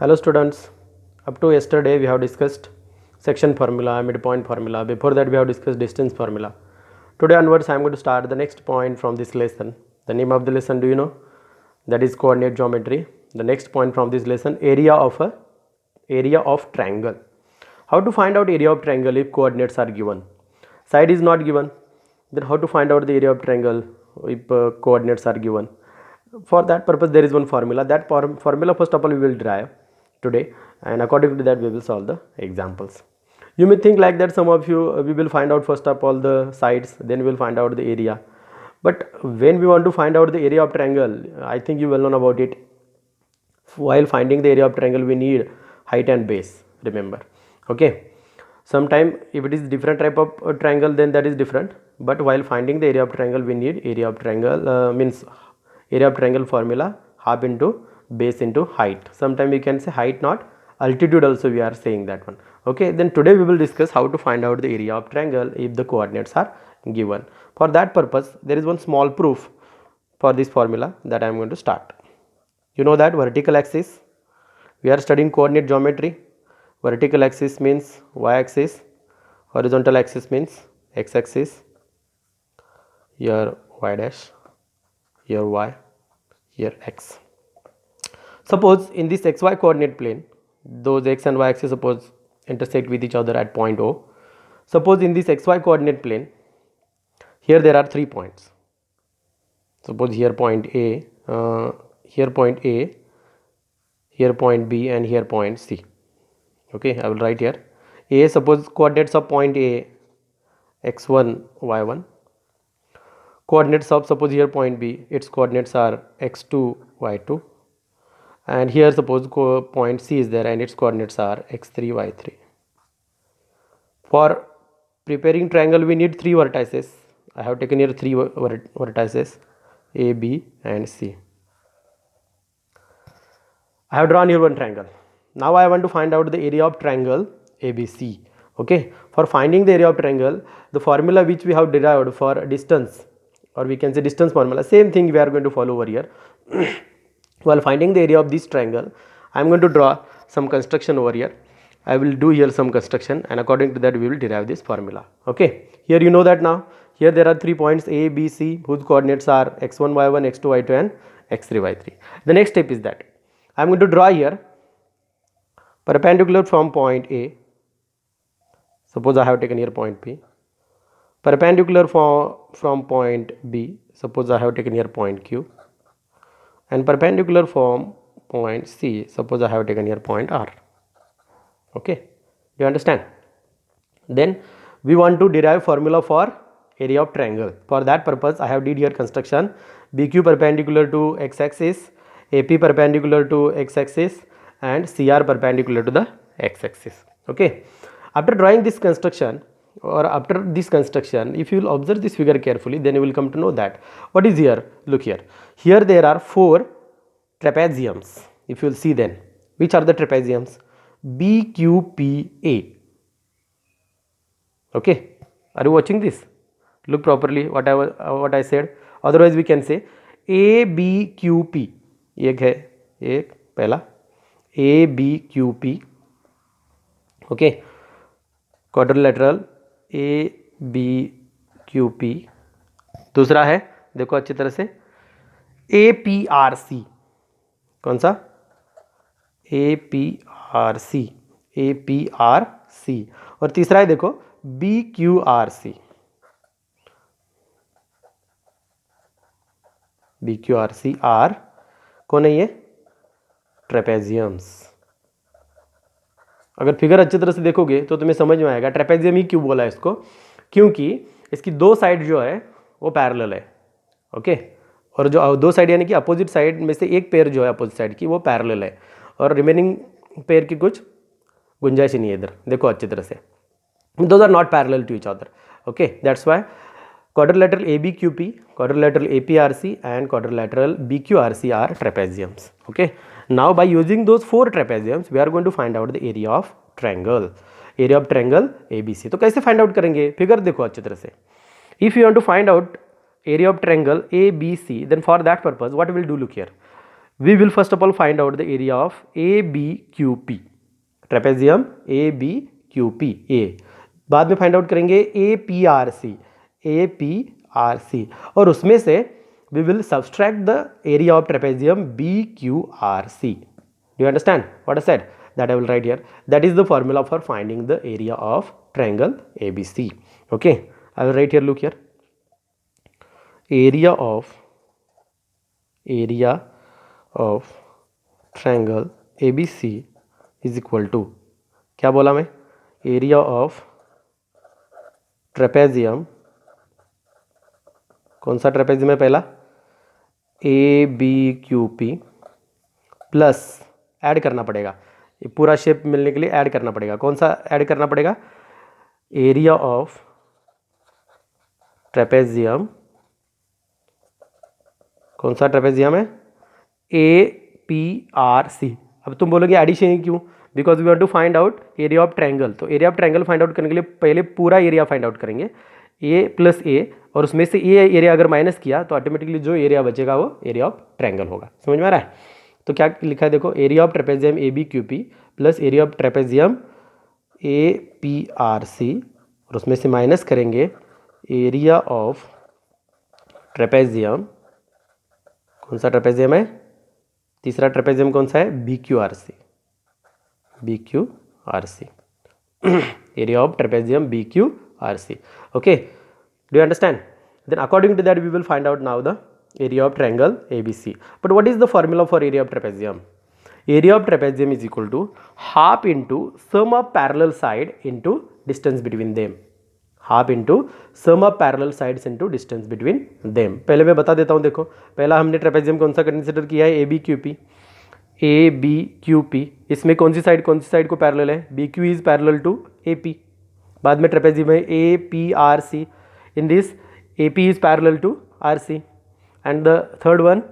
Hello students, up to yesterday we have discussed section formula, midpoint formula. Before that we have discussed distance formula. Today onwards I am going to start the next point from this lesson. The name of the lesson do you know? That is coordinate geometry. The next point from this lesson, area of triangle. How to find out area of triangle if coordinates are given? Side is not given. Then how to find out the area of triangle if coordinates are given? For that purpose there is one formula. That formula first of all we will derive today, and according to that we will solve the examples. You may think like that, some of you we will find out first of all the sides, then we will find out the area. But when we want to find out the area of triangle, I think you well know about it. While finding the area of triangle we need height and base, remember. Okay, sometime if it is different type of triangle then that is different, but while finding the area of triangle we need area of triangle means area of triangle formula half into base into height. Sometime we can say height not altitude also, we are saying that one. Okay, then today we will discuss how to find out the area of triangle if the coordinates are given. For that purpose there is one small proof for this formula that I am going to start. You know that vertical axis, we are studying coordinate geometry. Vertical axis means y axis, horizontal axis means x axis, here y dash, here y, here x. Suppose in this xy coordinate plane, those x and y axis suppose intersect with each other at point O. Suppose in this xy coordinate plane, here there are 3 points. Suppose here point A, here point A, here point B, and here point C. Okay, I will write here A. Suppose coordinates of point A x1 y1, coordinates of suppose here point B, its coordinates are x2 y2, and here suppose point C is there and its coordinates are x3 y3. For preparing triangle we need 3 vertices. I have taken here 3 vertices A, B and C. I have drawn here one triangle. Now I want to find out the area of triangle ABC. Okay, for finding the area of triangle, the formula which we have derived for distance, or we can say distance formula, same thing we are going to follow over here. While finding the area of this triangle, I am going to draw some construction over here. I will do here some construction, and according to that we will derive this formula. Okay, here you know that now. Here there are 3 points A, B, C whose coordinates are x1, y1, x2, y2 and x3, y3. The next step is that I am going to draw here perpendicular from point A. Suppose I have taken here point P. Perpendicular from point B. Suppose I have taken here point Q. And perpendicular from point C. Suppose I have taken here point R. Okay, do you understand? Then we want to derive formula for area of triangle. For that purpose I have did here construction. BQ perpendicular to x axis, AP perpendicular to x axis and CR perpendicular to the x axis. Okay, after drawing this construction, or after this construction, if you will observe this figure carefully, then you will come to know that what is here. Look here, here there are 4 trapeziums. If you will see, then which are the trapeziums? BQPA. Okay, are you watching this? Look properly what I said. Otherwise we can say ABQP. एक है, एक पहला ABQP. Okay, quadrilateral ABQP. दूसरा है, देखो अच्छी तरह से, APRC. कौन सा? APRC. और तीसरा है देखो BQRC. आर कौन है ये? ट्रेपेजियम्स. अगर फिगर अच्छी तरह से देखोगे तो तुम्हें समझ में आएगा ट्रेपेजियम ही क्यों बोला है इसको, क्योंकि इसकी 2 साइड जो है वो पैरेलल है. ओके, और जो 2 साइड यानी कि अपोजिट साइड में से एक पेयर जो है अपोजिट साइड की वो पैरेलल है, और रिमेनिंग पेयर की कुछ गुंजाइश नहीं है इधर. देखो अच्छी तरह से, those are not parallel to each other. Okay, that's why quadrilateral ABQP, quadrilateral APRC and quadrilateral BQRC are trapeziums. Okay, now by using those 4 trapeziums we are going to find out the area of triangle. Area of triangle ABC. तो कैसे find out करेंगे? Figure देखो अच्छी तरह से. If you want to find out area of triangle ABC, then for that purpose what we will do, look here, we will first of all find out the area of ABQP, trapezium ABQP a, बाद में find out करेंगे APRC, और उसमें से we will subtract the area of trapezium BQRC. Do you understand what I said? That I will write here. That is the formula for finding the area of triangle ABC. Okay, I will write here, look here. Area of triangle ABC is equal to, क्या बोला मैं, area of trapezium, कौन सा trapezium है पहला, ABQP, plus add करना पड़ेगा, ये पूरा शेप मिलने के लिए ऐड करना पड़ेगा, कौन सा ऐड करना पड़ेगा, एरिया ऑफ ट्रेपेजियम, कौन सा ट्रेपेजियम है, APRC. अब तुम बोलोगे एडिशन क्यों, because we want to find out area of triangle, तो area of triangle find out करने के लिए पहले पूरा एरिया फाइंड आउट करेंगे, A प्लस A, और उसमें से A एरिया अगर माइनस किया तो ऑटोमेटिकली जो एरिया बचेगा वो एरिया ऑफ ट्रायंगल होगा. समझ में आ रहा है? तो क्या लिखा है देखो, area of trapezium ABQP plus area of trapezium APRC, और उसमें से माइनस करेंगे एरिया ऑफ ट्रेपेजियम, कौन सा ट्रेपेजियम है, तीसरा ट्रेपेजियम कौन सा है, BQRC. Area of trapezium BQRC. Okay, do you understand? Then according to that we will find out now the area of triangle ABC. But what is the formula for area of trapezium? Area of trapezium is equal to half into sum of parallel side into distance between them. Half into sum of parallel sides into distance between them. पहले मैं बता देता हूँ, देखो पहला हमने trapezium कौन सा कंसिडर किया है, ABQP. इसमें कौन सी साइड को पैरेलल है, BQ is parallel to AP. बाद में ट्रेपेजियम है APRC. In this AP is parallel to RC, and the third one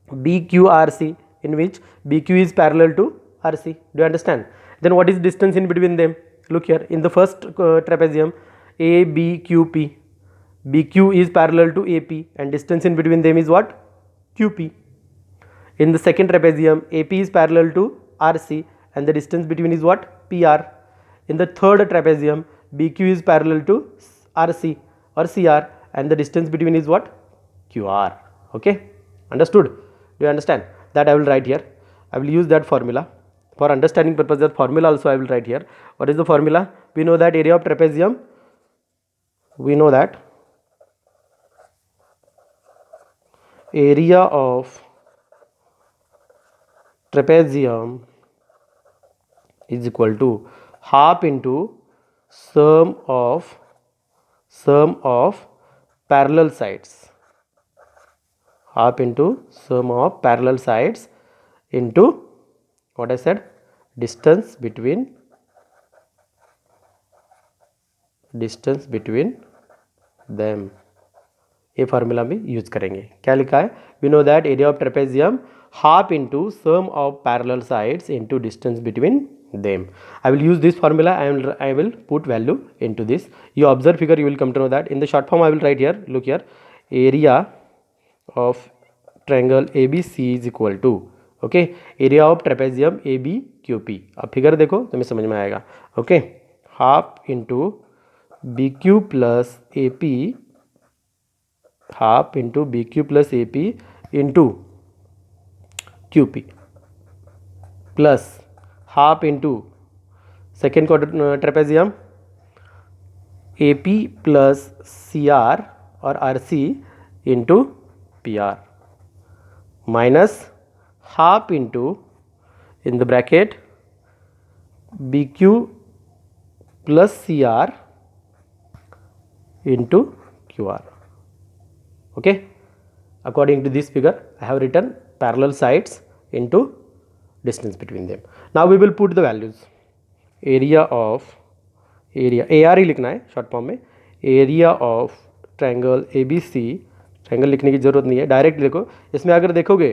BQRC, in which BQ is parallel to RC. Do you understand? Then what is distance in between them? Look here, in the first trapezium ABQP, BQ is parallel to AP and distance in between them is what? QP. In the second trapezium AP is parallel to RC and the distance between is what? PR. In the third trapezium BQ is parallel to RC or CR and the distance between is what? QR. Okay, understood? Do you understand? That I will write here. I will use that formula for understanding purpose. That formula also I will write here. What is the formula? We know that area of trapezium, we know that area of trapezium is equal to half into sum of parallel sides, half into sum of parallel sides into what I said, distance between them. ये formula भी use करेंगे. क्या लिखा है? We know that area of trapezium half into sum of parallel sides into distance between them. I will use this formula and I will put value into this. You observe figure, you will come to know that. In the short form I will write here, look here, area of triangle ABC is equal to, okay, area of trapezium ABQP. अब figure देखो तुम्हें समझ में आएगा. Okay, half into BQ plus AP, half into BQ plus AP into QP plus half into second quadrant trapezium AP plus CR और RC into PR minus half into in the bracket BQ plus CR into QR. Okay, according to this figure I have written parallel sides into distance between them. Now we will put the values. area AR ही लिखना है short form में. Area of triangle ABC, triangle लिखने की जरूरत नहीं है, direct देखो. इसमें अगर देखोगे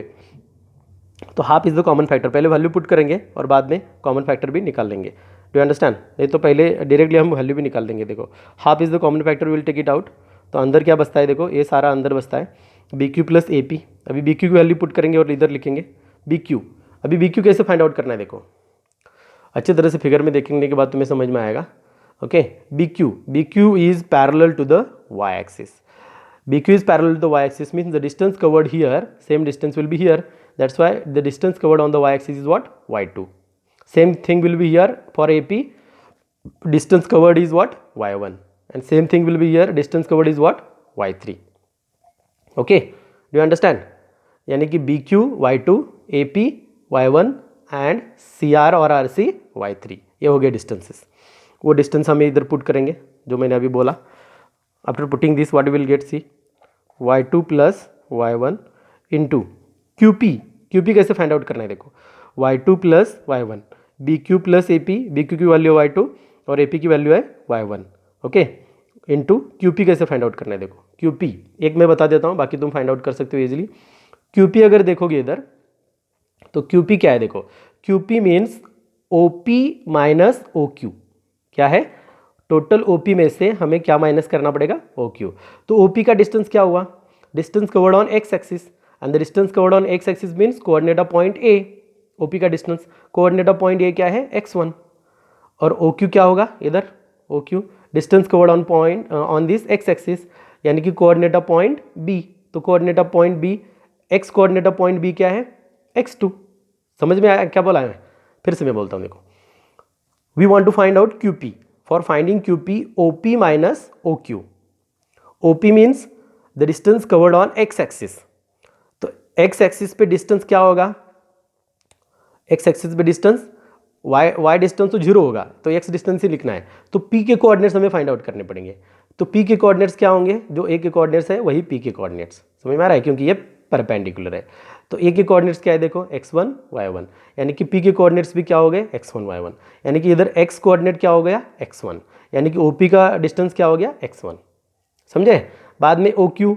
तो half is the common factor, पहले वैल्यू पुट करेंगे और बाद में कॉमन फैक्टर भी निकाल लेंगे. Do understand? नहीं तो पहले डायरेक्टली हम वैल्यू भी निकाल देंगे. देखो half is the common factor, will take it out. तो अंदर क्या बचता है, देखो ये सारा अंदर बचता है BQ प्लस AP. अभी BQ की वैल्यू पुट करेंगे और इधर लिखेंगे बी क्यू। अभी बी क्यू कैसे फाइंड आउट करना है देखो, अच्छी तरह से फिगर में देखने के बाद तुम्हें समझ में आएगा। Okay, B Q is parallel to the Y axis. BQ is parallel to the y-axis means the distance covered here, same distance will be here. That's why the distance covered on the y-axis is what? Y2. Same thing will be here for AP. Distance covered is what? Y1. And same thing will be here. Distance covered is what? Y3. Okay. Do you understand? यानी कि BQ Y2, AP Y1 and CR और RC Y3. ये हो गए distances. वो distance हमें इधर put करेंगे जो मैंने अभी बोला. After putting this, what we will get? See, y2 plus y1 into qp. qp कैसे फाइंड आउट करना है देखो, y2 plus y1, bq plus ap, bq की वैल्यू है y2 और ap की वैल्यू है y1. ओके, इंटू qp कैसे फाइंड आउट करना है देखो, qp एक मैं बता देता हूँ, बाकी तुम फाइंड आउट कर सकते हो इजीली. qp अगर देखोगे इधर तो qp क्या है देखो, qp means op minus oq. क्या है, टोटल OP में से हमें क्या माइनस करना पड़ेगा, OQ. तो OP का डिस्टेंस क्या हुआ, distance covered on x axis and the distance covered on x axis means coordinate of point A. OP का distance coordinate of point A क्या है, x1. और OQ क्या होगा इधर, OQ distance covered on point on this x axis यानी कि coordinate of point B. तो coordinate of point B, x coordinate of point B क्या है, x2. समझ में आया क्या बोला है, फिर से मैं बोलता हूँ देखो, we want to find out QP. For finding QP, OP minus OQ. OP means the distance covered on x axis. तो x axis पे distance क्या होगा, x axis पे distance y distance तो 0 होगा, तो x distance ही लिखना है. तो P के कोऑर्डिनेट्स हमें फाइंड आउट करने पड़ेंगे. तो P के कोऑर्डिनेट्स क्या होंगे, जो A के कोऑर्डिनेट्स है वही P के कोऑर्डिनेट्स. समझ में आ रहा है, क्योंकि ये परपेंडिकुलर है. तो A के कोऑर्डिनेट्स क्या है देखो, x1 y1, यानी कि P के कोऑर्डिनेट्स भी क्या हो गए, x1 y1, यानी कि इधर x कोऑर्डिनेट क्या हो गया, x1, यानी कि OP का डिस्टेंस क्या हो गया, x1. समझे. बाद में OQ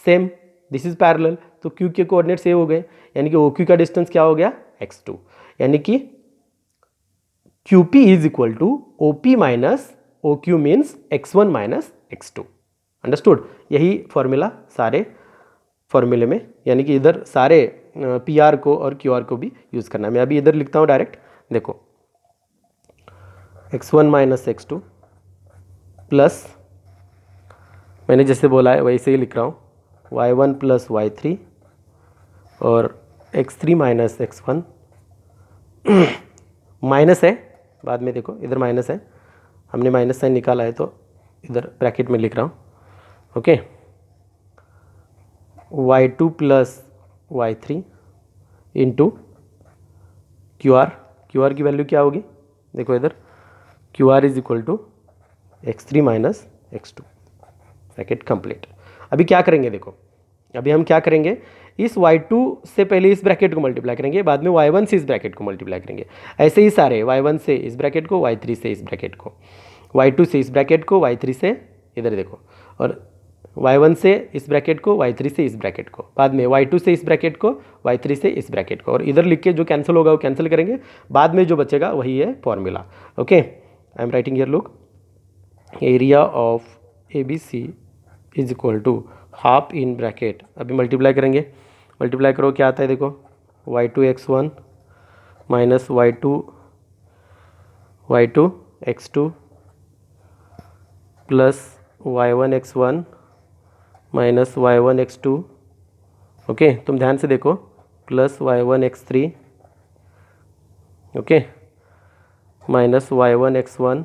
same, this is parallel, तो Q के कोऑर्डिनेट्स ये हो गए, यानी कि OQ का डिस्टेंस क्या हो गया, x2, यानी कि QP is equal to OP minus OQ means x1 minus x2. Understood. यही फॉर्मूला सारे फॉर्मूले में, यानी कि इधर सारे PR को और QR को भी यूज़ करना है. मैं अभी इधर लिखता हूँ डायरेक्ट, देखो x1 माइनस x2 प्लस, मैंने जैसे बोला है वैसे ही लिख रहा हूँ, y1 प्लस y3 और x3 माइनस x1 माइनस है, बाद में देखो इधर माइनस है, हमने माइनस साइन निकाला है तो इधर ब्रैकेट में लिख रहा हूँ. Okay, y2 plus y3 into QR की वैल्यू क्या होगी देखो इधर, QR is equal to x3 minus x2. Bracket complete. अभी क्या करेंगे देखो, अभी हम क्या करेंगे, इस y2 से पहले इस ब्रैकेट को मल्टीप्लाई करेंगे, बाद में y1 से इस ब्रैकेट को मल्टीप्लाई करेंगे. ऐसे ही सारे y1 से इस ब्रैकेट को, y3 से इस ब्रैकेट को, y2 से इस ब्रैकेट को, y3 से इधर देखो, और y1 से इस ब्रैकेट को, y3 से इस ब्रैकेट को, बाद में y2 से इस ब्रैकेट को, y3 से इस ब्रैकेट को, और इधर लिख के जो कैंसिल होगा वो कैंसिल करेंगे, बाद में जो बचेगा वही है formula. Okay, I am writing here, look, area of ABC is equal to half in bracket, अभी मल्टीप्लाई करेंगे, मल्टीप्लाई करो क्या आता है देखो, y2 x1 minus y2 x2 plus y1 x1 minus y1 x2. Okay, तुम ध्यान से देखो, plus y1 x3, okay, minus y1 x1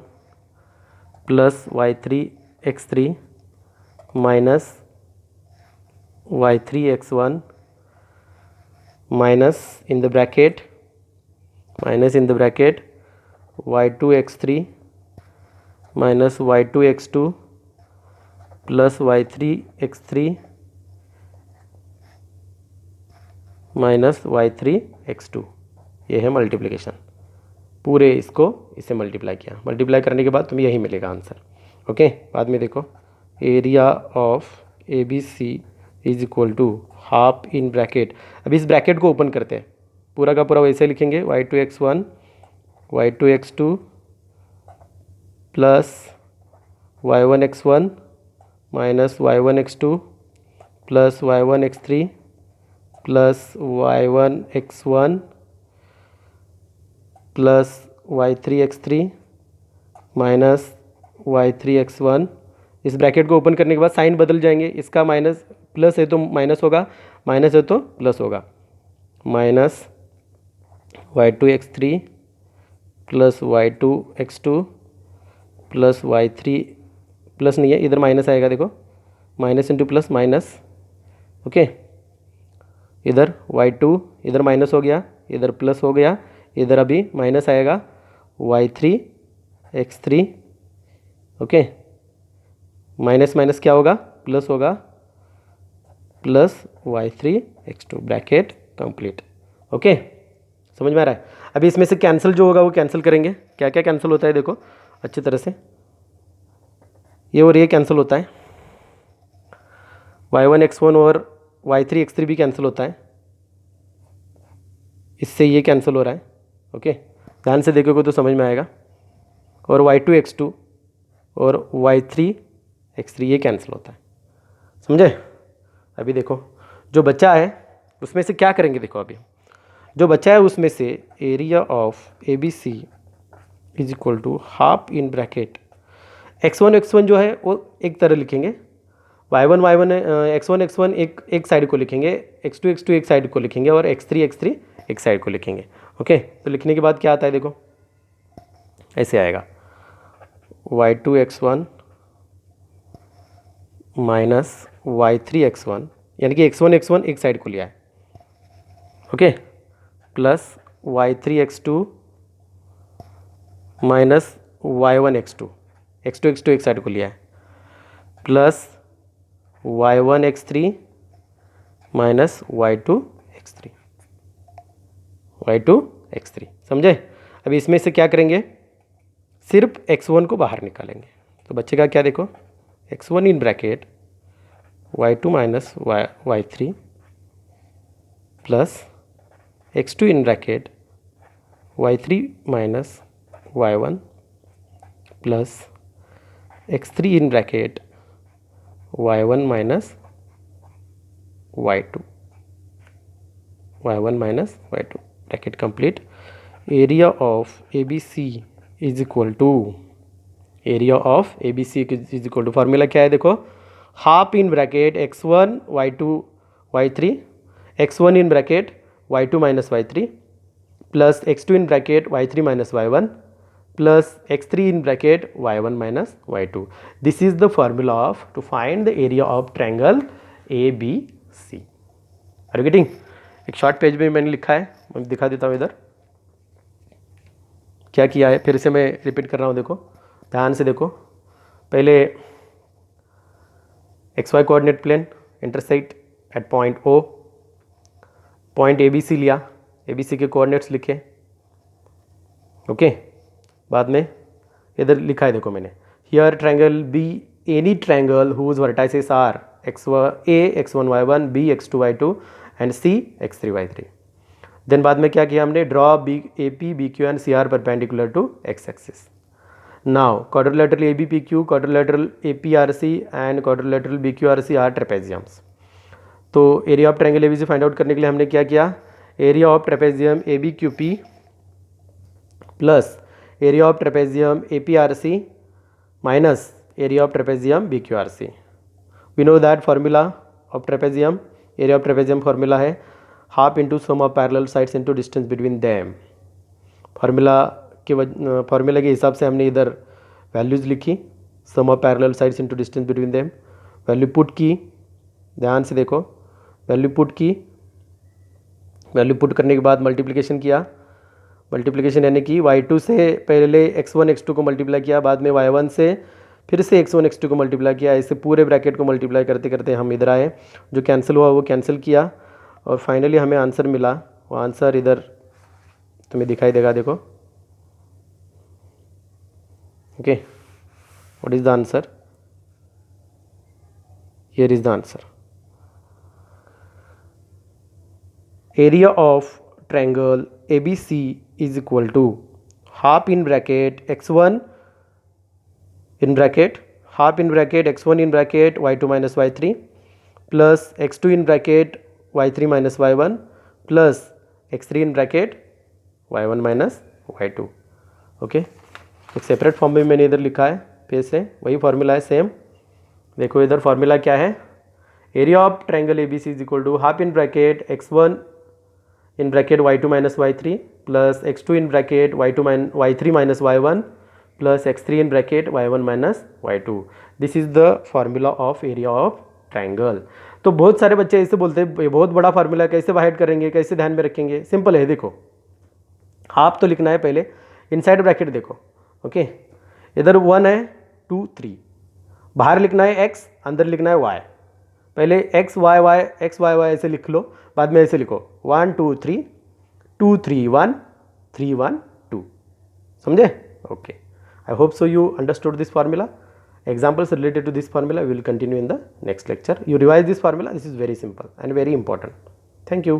plus y3 x3 minus y3 x1 minus in the bracket y2 x3 minus y2 x2 plus y3 x3 minus y3 x2. ये है multiplication, पूरे इसको इससे multiply किया, मल्टीप्लाई करने के बाद तुम्हें यही मिलेगा आंसर. ओके, बाद में देखो, area of ABC is equal to half in bracket. अभी इस ब्रैकेट को ओपन करते हैं, पूरा का पूरा वैसे लिखेंगे, y2 x1 y2 x2 plus y1 x1 minus y1 x2 plus y1 x3 plus y1 plus y3 minus y3 इस ब्रैकेट को ओपन करने के बाद साइन बदल जाएंगे, इसका माइनस प्लस है तो माइनस होगा, माइनस है तो प्लस होगा, minus y2 plus y2 plus y3 plus नहीं है इधर माइनस आएगा, देखो minus into plus minus, okay. इधर y2 इधर माइनस हो गया, इधर प्लस हो गया, इधर अभी माइनस आएगा y3 ओके। माइनस माइनस क्या होगा, प्लस होगा, plus y3 bracket complete, okay. समझ में आ रहा है? अभी इसमें से कैंसिल जो होगा वो कैंसिल करेंगे। क्या क्या कैंसिल होता है देखो अच्छी तरह से, ये और ये कैंसिल होता है, y1 और y3 भी कैंसिल होता है, इससे ये कैंसिल हो रहा है, ओके। ध्यान से देखोगे तो समझ में आएगा। और y2 और y3 ये कैंसिल होता है, समझे? अभी देखो जो बचा है उसमें से क्या करेंगे, देखो अभी जो बचा है उसमें से area of ABC is equal to half in bracket x1 जो है वो एक तरह लिखेंगे, x1 एक साइड को लिखेंगे, x2 एक साइड को लिखेंगे और x3 एक साइड को लिखेंगे, ओके। तो लिखने के बाद क्या आता है देखो, ऐसे आएगा y2 माइनस y3 यानी कि x1 एक साइड को लिया है, okay, plus y3 minus y1 x2 एक साइड को लिया है, प्लस y1 माइनस y2 समझे? अभी इसमें से क्या करेंगे, सिर्फ x1 को बाहर निकालेंगे, तो बच्चे क्या देखो, x1 in bracket y2 minus y3 plus x2 in bracket y3 minus y1 plus x3 in bracket y1 minus y2 bracket complete. Area of ABC is equal to formula क्या है देखो, half in bracket x1 y2 y3 x1 in bracket y2 minus y3 plus x2 in bracket y3 minus y1 plus x3 in bracket y1 minus y2। This is the formula of to find the area of triangle ABC। Are you getting? एक short page में मैंने लिखा है, मैं दिखा देता हूँ इधर क्या किया है, फिर से मैं रिपीट कर रहा हूँ, देखो ध्यान से देखो। पहले XY coordinate plane intersect at point O, point ABC लिया, ABC के कोऑर्डिनेट्स लिखे, ओके। बाद में इधर लिखा है देखो मैंने, here triangle B any triangle whose vertices are A x1 y1 B x2 y2 and C x3 y3। Then बाद में क्या किया हमने, draw AP BQ and CR perpendicular to x axis. Now quadrilateral ABPQ, quadrilateral APRC and quadrilateral BQRC are trapeziums. तो area of triangle ABC find out करने के लिए हमने क्या किया, area of trapezium ABQP plus area of trapezium APRC minus area of trapezium BQRC। We know that formula of trapezium, area of trapezium formula है half into sum of parallel sides into distance between them. Formula के हिसाब से हमने इधर values लिखी, sum of parallel sides into distance between them, value put की, ध्यान से देखो, वैल्यू पुट करने के बाद मल्टीप्लिकेशन किया, मल्टीप्लिकेशन यानी कि y2 से पहले x1 x2 को मल्टीप्लाई किया, बाद में y1 से फिर से x1 x2 को मल्टीप्लाई किया, ऐसे पूरे ब्रैकेट को मल्टीप्लाई करते करते हम इधर आए, जो कैंसिल हुआ वो कैंसिल किया और फाइनली हमें आंसर मिला। वो आंसर इधर तुम्हें दिखाई देगा, देखो, okay. What is the answer? Here is the answer, area of triangle ABC is equal to half in bracket x1 in bracket half in bracket x1 in bracket y2 minus y3 plus x2 in bracket y3 minus y1 plus x3 in bracket y1 minus y2. Okay, एक separate form में मैंने इधर लिखा है, फिर से वही formula है सेम. देखो इधर फॉर्मूला क्या है, area of triangle ABC is equal to half in bracket x1 in bracket y2 minus y3 plus x2 in bracket y3 minus y1 plus x3 in bracket y1 minus y2. This is the formula of area of triangle. तो बहुत सारे बच्चे ऐसे बोलते हैं ये बहुत बड़ा फार्मूला, कैसे बाहर करेंगे, कैसे ध्यान में रखेंगे. सिंपल है, देखो हाफ तो लिखना है पहले, इनसाइड ब्रैकेट देखो. ओके, इधर 1 है 2 3, बाहर लिखना है x, अंदर लिखना है y. पहले x y y ऐसे लिख लो, बाद में ऐसे लिखो 1 2 3 2 3 1 3 1 2. समझे? Okay, I hope so you understood this formula. Examples related to this formula we will continue in the next lecture. You revise this formula. This is very simple and very important. Thank you.